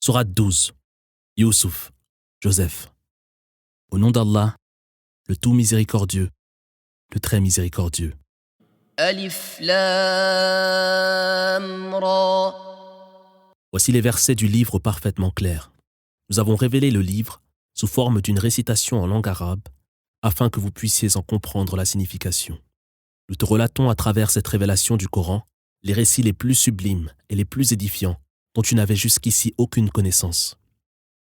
Sourate 12. Youssouf, Joseph. Au nom d'Allah, le tout miséricordieux, le très miséricordieux. Alif Lam Ra. Voici les versets du livre parfaitement clairs. Nous avons révélé le livre sous forme d'une récitation en langue arabe afin que vous puissiez en comprendre la signification. Nous te relatons à travers cette révélation du Coran les récits les plus sublimes et les plus édifiants dont tu n'avais jusqu'ici aucune connaissance.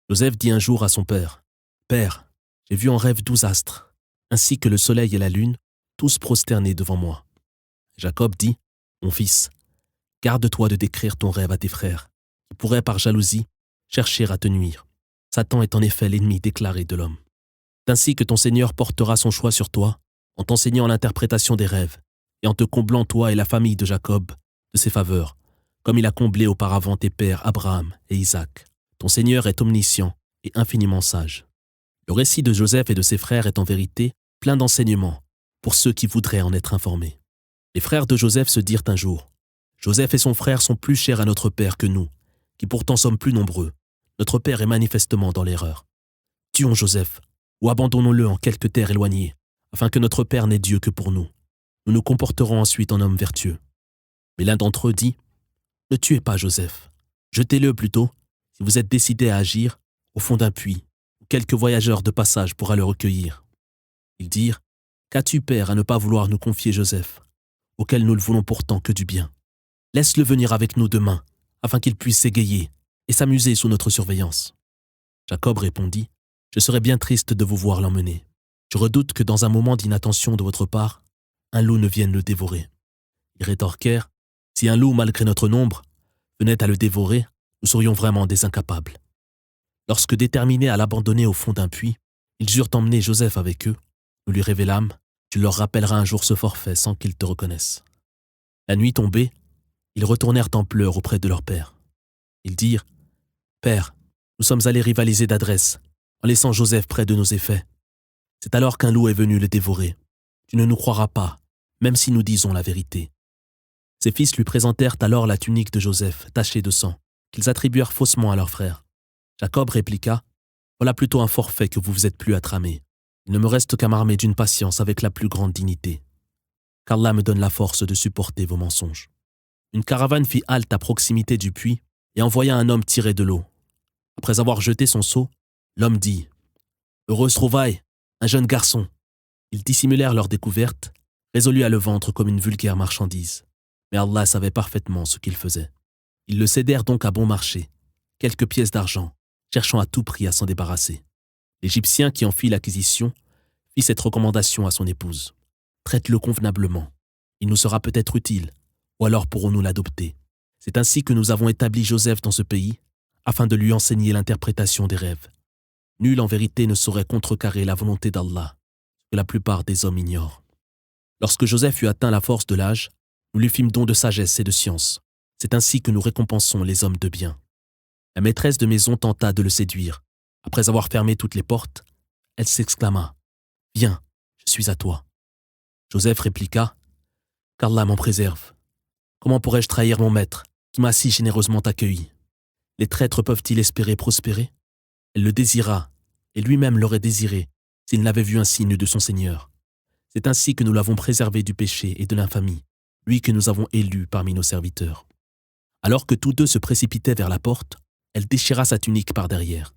Joseph dit un jour à son père, « Père, j'ai vu en rêve 12 astres, ainsi que le soleil et la lune, tous prosternés devant moi. » Jacob dit, « Mon fils, garde-toi de décrire ton rêve à tes frères, qui pourraient par jalousie chercher à te nuire. Satan est en effet l'ennemi déclaré de l'homme. C'est ainsi que ton Seigneur portera son choix sur toi, en t'enseignant l'interprétation des rêves, et en te comblant toi et la famille de Jacob de ses faveurs, comme il a comblé auparavant tes pères Abraham et Isaac. Ton Seigneur est omniscient et infiniment sage. » Le récit de Joseph et de ses frères est en vérité plein d'enseignements pour ceux qui voudraient en être informés. Les frères de Joseph se dirent un jour, « Joseph et son frère sont plus chers à notre père que nous, qui pourtant sommes plus nombreux. Notre père est manifestement dans l'erreur. Tuons Joseph, ou abandonnons-le en quelque terre éloignée, afin que notre père n'ait Dieu que pour nous. Nous nous comporterons ensuite en hommes vertueux. » Mais l'un d'entre eux dit, « Ne tuez pas Joseph. Jetez-le plutôt, si vous êtes décidé à agir, au fond d'un puits, où quelques voyageurs de passage pourra le recueillir. » Ils dirent, « Qu'as-tu, père, à ne pas vouloir nous confier Joseph, auquel nous ne voulons pourtant que du bien? Laisse-le venir avec nous demain, afin qu'il puisse s'égayer et s'amuser sous notre surveillance. » Jacob répondit, « Je serais bien triste de vous voir l'emmener. Je redoute que dans un moment d'inattention de votre part, un loup ne vienne le dévorer. » Ils rétorquèrent, « Si un loup, malgré notre nombre, venait à le dévorer, nous serions vraiment des incapables. » Lorsque déterminés à l'abandonner au fond d'un puits, ils eurent emmené Joseph avec eux. Nous lui révélâmes, « Tu leur rappelleras un jour ce forfait sans qu'ils te reconnaissent. » La nuit tombée, ils retournèrent en pleurs auprès de leur père. Ils dirent, « Père, nous sommes allés rivaliser d'adresse, en laissant Joseph près de nos effets. C'est alors qu'un loup est venu le dévorer. Tu ne nous croiras pas, même si nous disons la vérité. » Ses fils lui présentèrent alors la tunique de Joseph, tachée de sang, qu'ils attribuèrent faussement à leur frère. Jacob répliqua, « Voilà plutôt un forfait que vous vous êtes plus à tramer. Il ne me reste qu'à m'armer d'une patience avec la plus grande dignité. Qu'Allah me donne la force de supporter vos mensonges. » Une caravane fit halte à proximité du puits et envoya un homme tirer de l'eau. Après avoir jeté son seau, l'homme dit, « Heureuse trouvaille, un jeune garçon. » Ils dissimulèrent leur découverte, résolus à le vendre comme une vulgaire marchandise. Mais Allah savait parfaitement ce qu'il faisait. Ils le cédèrent donc à bon marché, quelques pièces d'argent, cherchant à tout prix à s'en débarrasser. L'Égyptien qui en fit l'acquisition fit cette recommandation à son épouse. « Traite-le convenablement. Il nous sera peut-être utile, ou alors pourrons-nous l'adopter. » C'est ainsi que nous avons établi Joseph dans ce pays, afin de lui enseigner l'interprétation des rêves. Nul en vérité ne saurait contrecarrer la volonté d'Allah, que la plupart des hommes ignorent. Lorsque Joseph eut atteint la force de l'âge, nous lui fîmes don de sagesse et de science. C'est ainsi que nous récompensons les hommes de bien. La maîtresse de maison tenta de le séduire. Après avoir fermé toutes les portes, elle s'exclama, « Viens, je suis à toi. » Joseph répliqua, « Qu'Allah m'en préserve. Comment pourrais-je trahir mon maître, qui m'a si généreusement accueilli? Les traîtres peuvent-ils espérer prospérer? » Elle le désira, et lui-même l'aurait désiré, s'il n'avait vu un signe de son Seigneur. C'est ainsi que nous l'avons préservé du péché et de l'infamie, lui que nous avons élu parmi nos serviteurs. Alors que tous deux se précipitaient vers la porte, elle déchira sa tunique par derrière.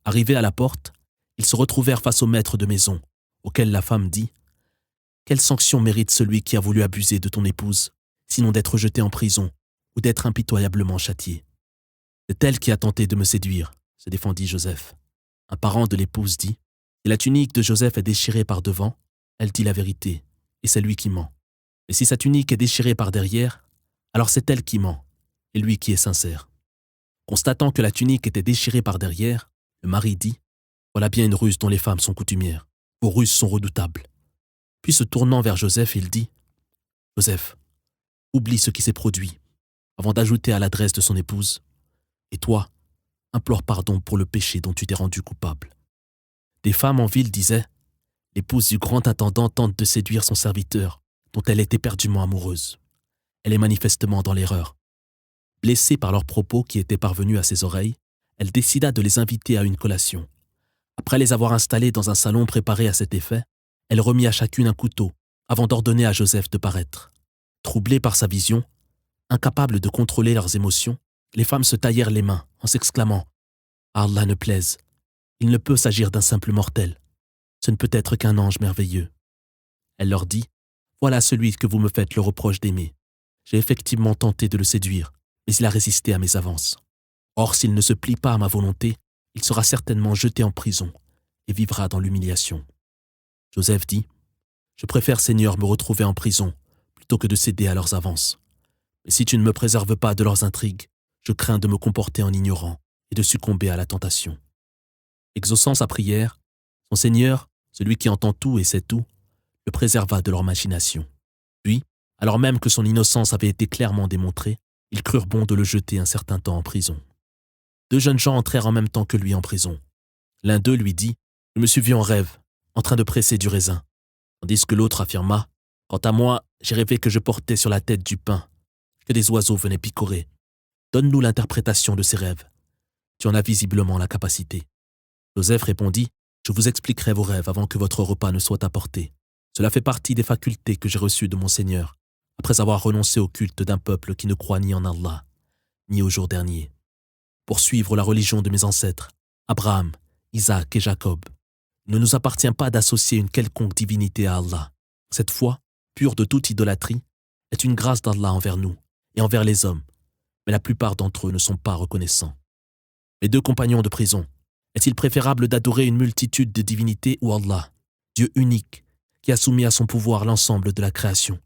Arrivés à la porte, ils se retrouvèrent face au maître de maison, auquel la femme dit, « Quelle sanction mérite celui qui a voulu abuser de ton épouse, sinon d'être jeté en prison ou d'être impitoyablement châtié? » « C'est elle qui a tenté de me séduire, » se défendit Joseph. Un parent de l'épouse dit, « Si la tunique de Joseph est déchirée par devant, elle dit la vérité, et c'est lui qui ment. Mais si sa tunique est déchirée par derrière, alors c'est elle qui ment, et lui qui est sincère. » Constatant que la tunique était déchirée par derrière, le mari dit, « Voilà bien une ruse dont les femmes sont coutumières. Vos ruses sont redoutables. » Puis se tournant vers Joseph, il dit, « Joseph, oublie ce qui s'est produit, avant d'ajouter à l'adresse de son épouse, « Et toi, implore pardon pour le péché dont tu t'es rendu coupable. » Des femmes en ville disaient, « L'épouse du grand intendant tente de séduire son serviteur, dont elle est éperdument amoureuse. Elle est manifestement dans l'erreur. » Blessée par leurs propos qui étaient parvenus à ses oreilles, elle décida de les inviter à une collation. Après les avoir installés dans un salon préparé à cet effet, elle remit à chacune un couteau avant d'ordonner à Joseph de paraître. Troublées par sa vision, incapables de contrôler leurs émotions, les femmes se taillèrent les mains en s'exclamant « Allah ne plaise, il ne peut s'agir d'un simple mortel. Ce ne peut être qu'un ange merveilleux. » Elle leur dit « Voilà celui que vous me faites le reproche d'aimer. J'ai effectivement tenté de le séduire, mais il a résisté à mes avances. Or, s'il ne se plie pas à ma volonté, il sera certainement jeté en prison et vivra dans l'humiliation. » Joseph dit « Je préfère, Seigneur, me retrouver en prison plutôt que de céder à leurs avances. Mais si tu ne me préserves pas de leurs intrigues, je crains de me comporter en ignorant et de succomber à la tentation. » Exaucant sa prière, son Seigneur, celui qui entend tout et sait tout, le préserva de leur machination. Puis, alors même que son innocence avait été clairement démontrée, ils crurent bon de le jeter un certain temps en prison. 2 jeunes gens entrèrent en même temps que lui en prison. L'un d'eux lui dit « Je me suis vu en rêve, en train de presser du raisin. » Tandis que l'autre affirma « Quant à moi, j'ai rêvé que je portais sur la tête du pain, que des oiseaux venaient picorer. Donne-nous l'interprétation de ces rêves. Tu en as visiblement la capacité. » Joseph répondit « Je vous expliquerai vos rêves avant que votre repas ne soit apporté. Cela fait partie des facultés que j'ai reçues de mon Seigneur, après avoir renoncé au culte d'un peuple qui ne croit ni en Allah, ni au jour dernier. Pour suivre la religion de mes ancêtres, Abraham, Isaac et Jacob, il ne nous appartient pas d'associer une quelconque divinité à Allah. Cette foi, pure de toute idolâtrie, est une grâce d'Allah envers nous et envers les hommes, mais la plupart d'entre eux ne sont pas reconnaissants. Mes 2 compagnons de prison, est-il préférable d'adorer une multitude de divinités ou Allah, Dieu unique, qui a soumis à son pouvoir l'ensemble de la création?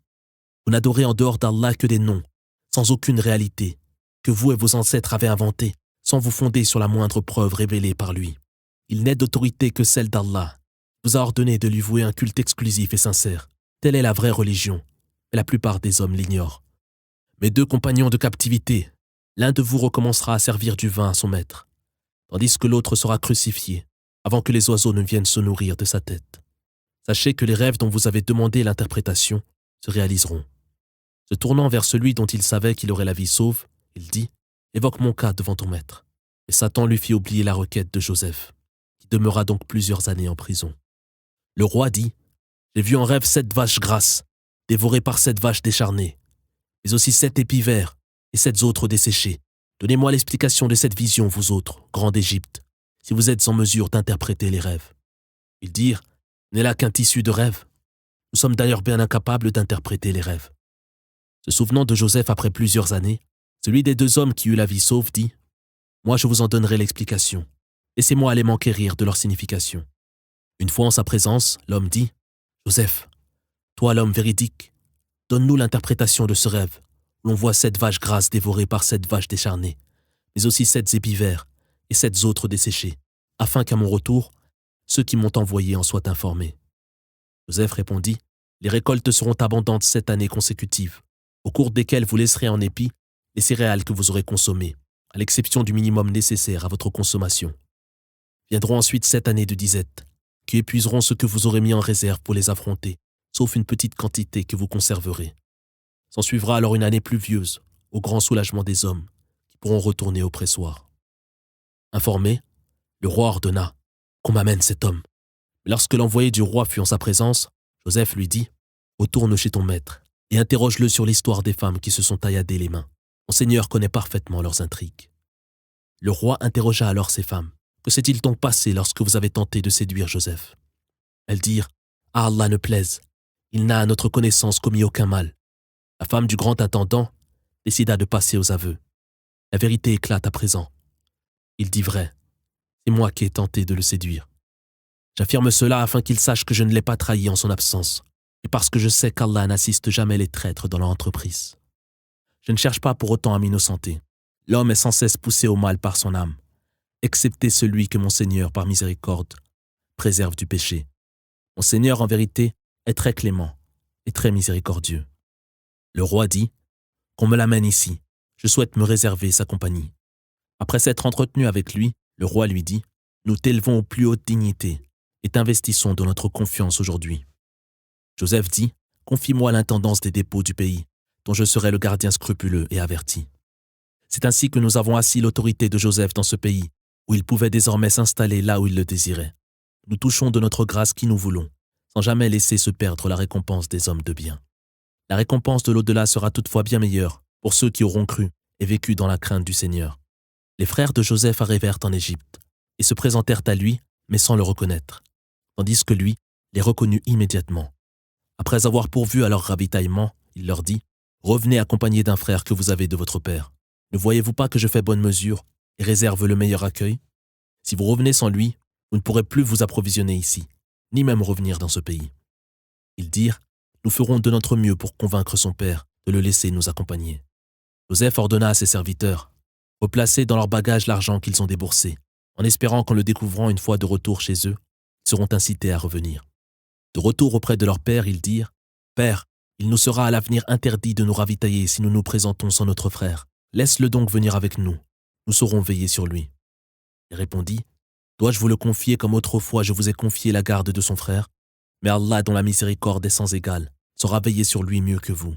Vous n'adorez en dehors d'Allah que des noms, sans aucune réalité, que vous et vos ancêtres avez inventés, sans vous fonder sur la moindre preuve révélée par lui. Il n'est d'autorité que celle d'Allah. Il vous a ordonné de lui vouer un culte exclusif et sincère. Telle est la vraie religion, mais la plupart des hommes l'ignorent. Mes 2 compagnons de captivité, l'un de vous recommencera à servir du vin à son maître, tandis que l'autre sera crucifié, avant que les oiseaux ne viennent se nourrir de sa tête. Sachez que les rêves dont vous avez demandé l'interprétation se réaliseront. » Se tournant vers celui dont il savait qu'il aurait la vie sauve, il dit « Évoque mon cas devant ton maître. » Et Satan lui fit oublier la requête de Joseph, qui demeura donc plusieurs années en prison. Le roi dit « J'ai vu en rêve 7 vaches grasses, dévorées par 7 vaches décharnées, mais aussi 7 épis et 7 autres desséchés. Donnez-moi l'explication de cette vision, vous autres, grands d'Égypte, si vous êtes en mesure d'interpréter les rêves. » Ils dirent « N'est là qu'un tissu de rêves. Nous sommes d'ailleurs bien incapables d'interpréter les rêves. » Se souvenant de Joseph après plusieurs années, celui des 2 hommes qui eut la vie sauve dit « Moi je vous en donnerai l'explication. Laissez-moi aller m'enquérir de leur signification. » Une fois en sa présence, l'homme dit « Joseph, toi l'homme véridique, donne-nous l'interprétation de ce rêve où l'on voit 7 vaches grasses dévorées par 7 vaches décharnées, mais aussi 7 épis et 7 autres desséchés, afin qu'à mon retour, ceux qui m'ont envoyé en soient informés. » Joseph répondit « Les récoltes seront abondantes 7 années consécutives, au cours desquelles vous laisserez en épis les céréales que vous aurez consommées, à l'exception du minimum nécessaire à votre consommation. Viendront ensuite 7 années de disette, qui épuiseront ce que vous aurez mis en réserve pour les affronter, sauf une petite quantité que vous conserverez. S'en suivra alors une année pluvieuse, au grand soulagement des hommes, qui pourront retourner au pressoir. » Informé, le roi ordonna qu'on m'amène cet homme. Mais lorsque l'envoyé du roi fut en sa présence, Joseph lui dit « Retourne chez ton maître et interroge-le sur l'histoire des femmes qui se sont tailladées les mains. Mon Seigneur connaît parfaitement leurs intrigues. » Le roi interrogea alors ces femmes. « Que s'est-il donc passé lorsque vous avez tenté de séduire Joseph ?» Elles dirent « À Allah ne plaise, il n'a à notre connaissance commis aucun mal. » La femme du grand intendant décida de passer aux aveux. La vérité éclate à présent. Il dit vrai. C'est moi qui ai tenté de le séduire. J'affirme cela afin qu'il sache que je ne l'ai pas trahi en son absence, et parce que je sais qu'Allah n'assiste jamais les traîtres dans leur entreprise. Je ne cherche pas pour autant à m'innocenter. L'homme est sans cesse poussé au mal par son âme, excepté celui que mon Seigneur, par miséricorde, préserve du péché. Mon Seigneur, en vérité, est très clément et très miséricordieux. Le roi dit « Qu'on me l'amène ici, je souhaite me réserver sa compagnie. » Après s'être entretenu avec lui, le roi lui dit « Nous t'élevons aux plus hautes dignités et t'investissons de notre confiance aujourd'hui. » Joseph dit « Confie-moi l'intendance des dépôts du pays, dont je serai le gardien scrupuleux et averti. » C'est ainsi que nous avons assis l'autorité de Joseph dans ce pays où il pouvait désormais s'installer là où il le désirait. Nous touchons de notre grâce qui nous voulons, sans jamais laisser se perdre la récompense des hommes de bien. La récompense de l'au-delà sera toutefois bien meilleure pour ceux qui auront cru et vécu dans la crainte du Seigneur. Les frères de Joseph arrivèrent en Égypte et se présentèrent à lui, mais sans le reconnaître, tandis que lui les reconnut immédiatement. Après avoir pourvu à leur ravitaillement, il leur dit « Revenez accompagnés d'un frère que vous avez de votre père. Ne voyez-vous pas que je fais bonne mesure et réserve le meilleur accueil? Si vous revenez sans lui, vous ne pourrez plus vous approvisionner ici, ni même revenir dans ce pays. » Ils dirent « Nous ferons de notre mieux pour convaincre son père de le laisser nous accompagner. » Joseph ordonna à ses serviteurs « Replacez dans leur bagage l'argent qu'ils ont déboursé, en espérant qu'en le découvrant une fois de retour chez eux, ils seront incités à revenir. » De retour auprès de leur père, ils dirent « Père, il nous sera à l'avenir interdit de nous ravitailler si nous nous présentons sans notre frère. Laisse-le donc venir avec nous. Nous saurons veiller sur lui. » Il répondit « Dois-je vous le confier comme autrefois je vous ai confié la garde de son frère? Mais Allah, dont la miséricorde est sans égale, saura veiller sur lui mieux que vous. »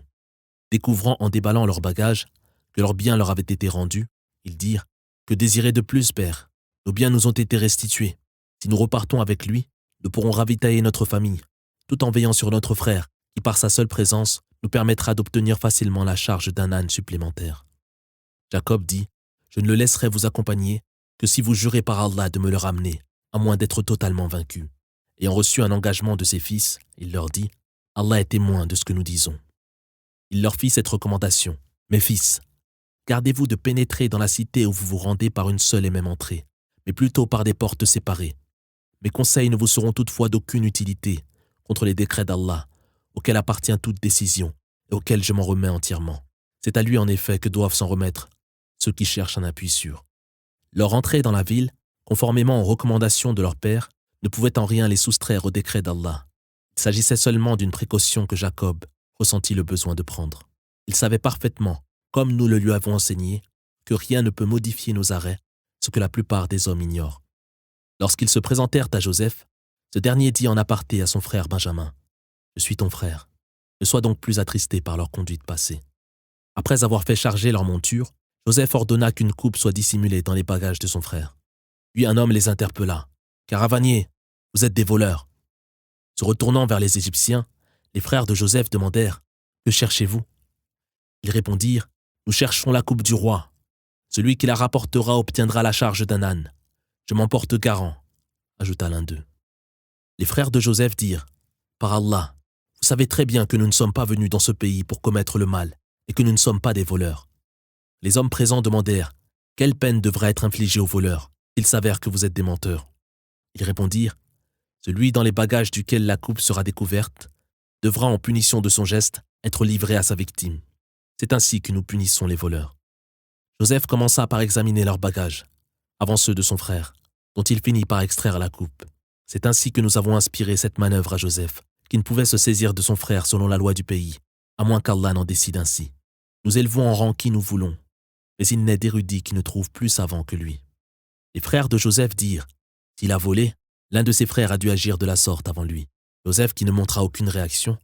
Découvrant en déballant leurs bagages que leurs biens leur avaient été rendus, ils dirent « Que désirer de plus, père? Nos biens nous ont été restitués. Si nous repartons avec lui, nous pourrons ravitailler notre famille, tout en veillant sur notre frère, qui par sa seule présence nous permettra d'obtenir facilement la charge d'un âne supplémentaire. » Jacob dit « Je ne le laisserai vous accompagner que si vous jurez par Allah de me le ramener, à moins d'être totalement vaincu. » Ayant reçu un engagement de ses fils, il leur dit « Allah est témoin de ce que nous disons. » Il leur fit cette recommandation « Mes fils, gardez-vous de pénétrer dans la cité où vous vous rendez par une seule et même entrée, mais plutôt par des portes séparées. Mes conseils ne vous seront toutefois d'aucune utilité contre les décrets d'Allah, auxquels appartient toute décision et auxquels je m'en remets entièrement. C'est à lui en effet que doivent s'en remettre ceux qui cherchent un appui sûr. » Leur entrée dans la ville, conformément aux recommandations de leur père, ne pouvait en rien les soustraire au décret d'Allah. Il s'agissait seulement d'une précaution que Jacob ressentit le besoin de prendre. Il savait parfaitement, comme nous le lui avons enseigné, que rien ne peut modifier nos arrêts, ce que la plupart des hommes ignorent. Lorsqu'ils se présentèrent à Joseph, ce dernier dit en aparté à son frère Benjamin « Je suis ton frère. Ne sois donc plus attristé par leur conduite passée. » Après avoir fait charger leur monture, Joseph ordonna qu'une coupe soit dissimulée dans les bagages de son frère. Puis un homme les interpella. « Caravaniers, vous êtes des voleurs. » Se retournant vers les Égyptiens, les frères de Joseph demandèrent « Que cherchez-vous » Ils répondirent « Nous cherchons la coupe du roi. Celui qui la rapportera obtiendra la charge d'un âne. Je m'en porte garant, » ajouta l'un d'eux. Les frères de Joseph dirent « Par Allah, vous savez très bien que nous ne sommes pas venus dans ce pays pour commettre le mal et que nous ne sommes pas des voleurs. » Les hommes présents demandèrent « Quelle peine devrait être infligée aux voleurs? Il s'avère que vous êtes des menteurs. » Ils répondirent « Celui dans les bagages duquel la coupe sera découverte devra, en punition de son geste, être livré à sa victime. C'est ainsi que nous punissons les voleurs. » Joseph commença par examiner leurs bagages, avant ceux de son frère, dont il finit par extraire la coupe. C'est ainsi que nous avons inspiré cette manœuvre à Joseph, qui ne pouvait se saisir de son frère selon la loi du pays, à moins qu'Allah n'en décide ainsi. Nous élevons en rang qui nous voulons, mais il n'est d'érudit qui ne trouve plus savant que lui. Les frères de Joseph dirent « S'il a volé, l'un de ses frères a dû agir de la sorte avant lui. » Joseph, qui ne montra aucune réaction,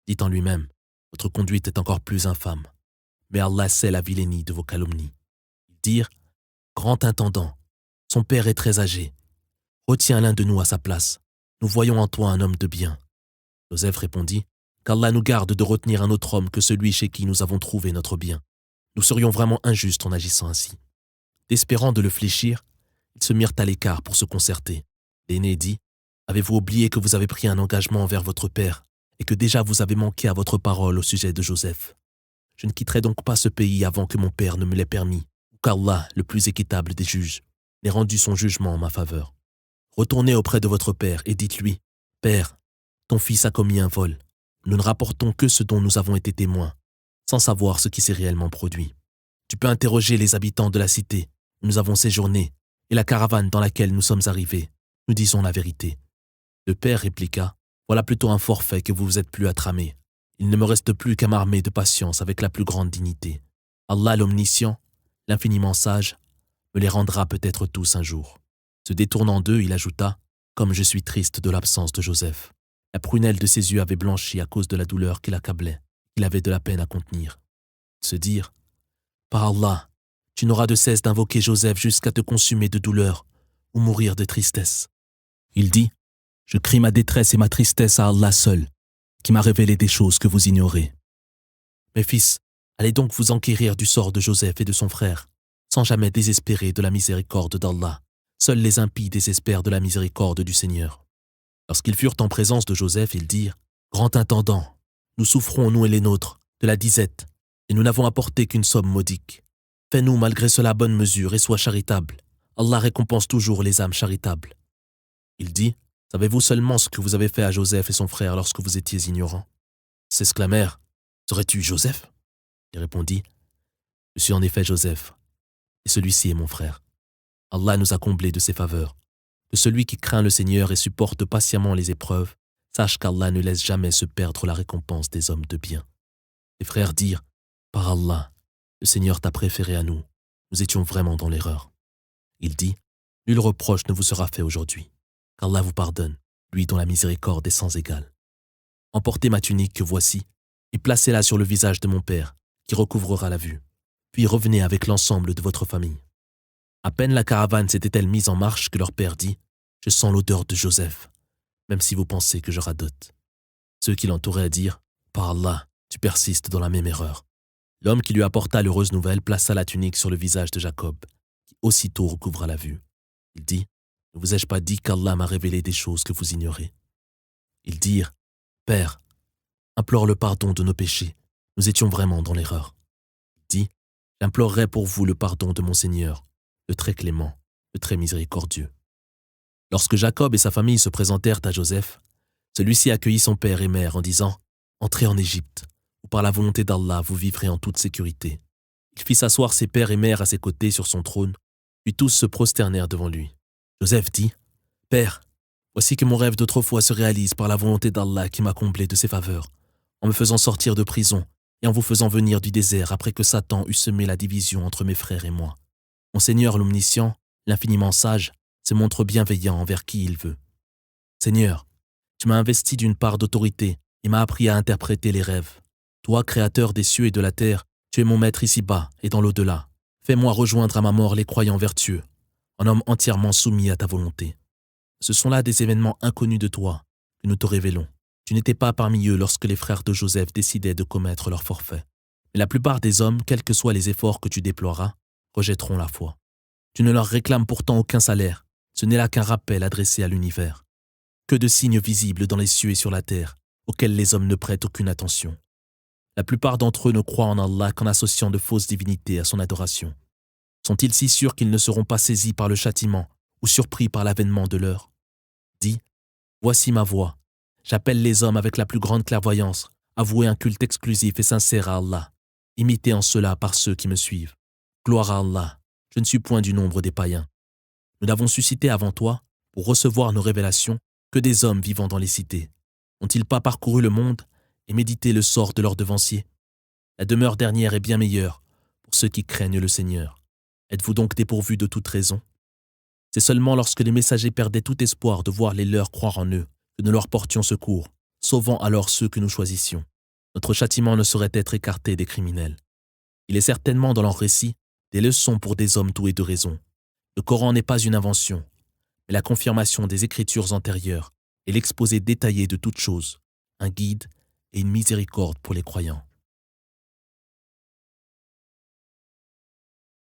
dit en lui-même « Votre conduite est encore plus infâme, mais Allah sait la vilainie de vos calomnies. » Ils dirent « Grand intendant, son père est très âgé. Retiens l'un de nous à sa place. Nous voyons en toi un homme de bien. » Joseph répondit « Qu'Allah nous garde de retenir un autre homme que celui chez qui nous avons trouvé notre bien. Nous serions vraiment injustes en agissant ainsi. » Désespérant de le fléchir, ils se mirent à l'écart pour se concerter. L'aîné dit « Avez-vous oublié que vous avez pris un engagement envers votre père et que déjà vous avez manqué à votre parole au sujet de Joseph? Je ne quitterai donc pas ce pays avant que mon père ne me l'ait permis, ou qu'Allah, le plus équitable des juges, n'ait rendu son jugement en ma faveur. Retournez auprès de votre père et dites-lui « Père, ton fils a commis un vol. Nous ne rapportons que ce dont nous avons été témoins, sans savoir ce qui s'est réellement produit. Tu peux interroger les habitants de la cité où nous avons séjourné et la caravane dans laquelle nous sommes arrivés. Nous disons la vérité. » Le père répliqua « Voilà plutôt un forfait que vous vous êtes plus à tramer. Il ne me reste plus qu'à m'armer de patience avec la plus grande dignité. Allah l'omniscient, l'infiniment sage, me les rendra peut-être tous un jour. » Se détournant d'eux, il ajouta « Comme je suis triste de l'absence de Joseph. » La prunelle de ses yeux avait blanchi à cause de la douleur qui l'accablait, qu'il avait de la peine à contenir. Ils se dirent « Par Allah, tu n'auras de cesse d'invoquer Joseph jusqu'à te consumer de douleur, ou mourir de tristesse. Il dit, je crie ma détresse et ma tristesse à Allah seul, qui m'a révélé des choses que vous ignorez. Mes fils, allez donc vous enquérir du sort de Joseph et de son frère, sans jamais désespérer de la miséricorde d'Allah. Seuls les impies désespèrent de la miséricorde du Seigneur. Lorsqu'ils furent en présence de Joseph, ils dirent, Grand intendant, nous souffrons, nous et les nôtres, de la disette, et nous n'avons apporté qu'une somme modique. Fais-nous malgré cela bonne mesure et sois charitable. Allah récompense toujours les âmes charitables. Il dit, savez-vous seulement ce que vous avez fait à Joseph et son frère lorsque vous étiez ignorants? S'exclamèrent, serais-tu Joseph? Il répondit, je suis en effet Joseph, et celui-ci est mon frère. Allah nous a comblés de ses faveurs. Que celui qui craint le Seigneur et supporte patiemment les épreuves, sache qu'Allah ne laisse jamais se perdre la récompense des hommes de bien. Les frères dirent, par Allah, le Seigneur t'a préféré à nous. Nous étions vraiment dans l'erreur. Il dit, nul reproche ne vous sera fait aujourd'hui, qu'Allah vous pardonne, lui dont la miséricorde est sans égale. Emportez ma tunique que voici, et placez-la sur le visage de mon père, qui recouvrera la vue. Puis revenez avec l'ensemble de votre famille. À peine la caravane s'était-elle mise en marche que leur père dit, je sens l'odeur de Joseph, même si vous pensez que je radote. Ceux qui l'entouraient dirent, par Allah, tu persistes dans la même erreur. L'homme qui lui apporta l'heureuse nouvelle plaça la tunique sur le visage de Jacob, qui aussitôt recouvra la vue. Il dit, ne vous ai-je pas dit qu'Allah m'a révélé des choses que vous ignorez? Ils dirent, Père, implore le pardon de nos péchés, nous étions vraiment dans l'erreur. Il dit, j'implorerai pour vous le pardon de mon Seigneur, le très clément, le très miséricordieux. Lorsque Jacob et sa famille se présentèrent à Joseph, celui-ci accueillit son père et mère en disant, entrez en Égypte, où par la volonté d'Allah vous vivrez en toute sécurité. Il fit s'asseoir ses pères et mères à ses côtés sur son trône, puis tous se prosternèrent devant lui. Joseph dit, Père, voici que mon rêve d'autrefois se réalise par la volonté d'Allah qui m'a comblé de ses faveurs, en me faisant sortir de prison et en vous faisant venir du désert après que Satan eut semé la division entre mes frères et moi. Mon Seigneur l'omniscient, l'infiniment sage, se montre bienveillant envers qui il veut. Seigneur, tu m'as investi d'une part d'autorité et m'as appris à interpréter les rêves. Toi, créateur des cieux et de la terre, tu es mon maître ici-bas et dans l'au-delà. Fais-moi rejoindre à ma mort les croyants vertueux, un homme entièrement soumis à ta volonté. Ce sont là des événements inconnus de toi que nous te révélons. Tu n'étais pas parmi eux lorsque les frères de Joseph décidaient de commettre leur forfait. Mais la plupart des hommes, quels que soient les efforts que tu déploieras, rejetteront la foi. Tu ne leur réclames pourtant aucun salaire. Ce n'est là qu'un rappel adressé à l'univers. Que de signes visibles dans les cieux et sur la terre, auxquels les hommes ne prêtent aucune attention. La plupart d'entre eux ne croient en Allah qu'en associant de fausses divinités à son adoration. Sont-ils si sûrs qu'ils ne seront pas saisis par le châtiment ou surpris par l'avènement de l'heure? Dis, voici ma voix. J'appelle les hommes avec la plus grande clairvoyance à vouer un culte exclusif et sincère à Allah, imité en cela par ceux qui me suivent. Gloire à Allah, je ne suis point du nombre des païens. Nous n'avons suscité avant toi, pour recevoir nos révélations, que des hommes vivant dans les cités. N'ont-ils pas parcouru le monde et médité le sort de leurs devanciers? La demeure dernière est bien meilleure pour ceux qui craignent le Seigneur. Êtes-vous donc dépourvus de toute raison? C'est seulement lorsque les messagers perdaient tout espoir de voir les leurs croire en eux que nous leur portions secours, sauvant alors ceux que nous choisissions. Notre châtiment ne saurait être écarté des criminels. Il est certainement dans leur récit des leçons pour des hommes doués de raison. Le Coran n'est pas une invention, mais la confirmation des écritures antérieures et l'exposé détaillé de toutes choses, un guide et une miséricorde pour les croyants.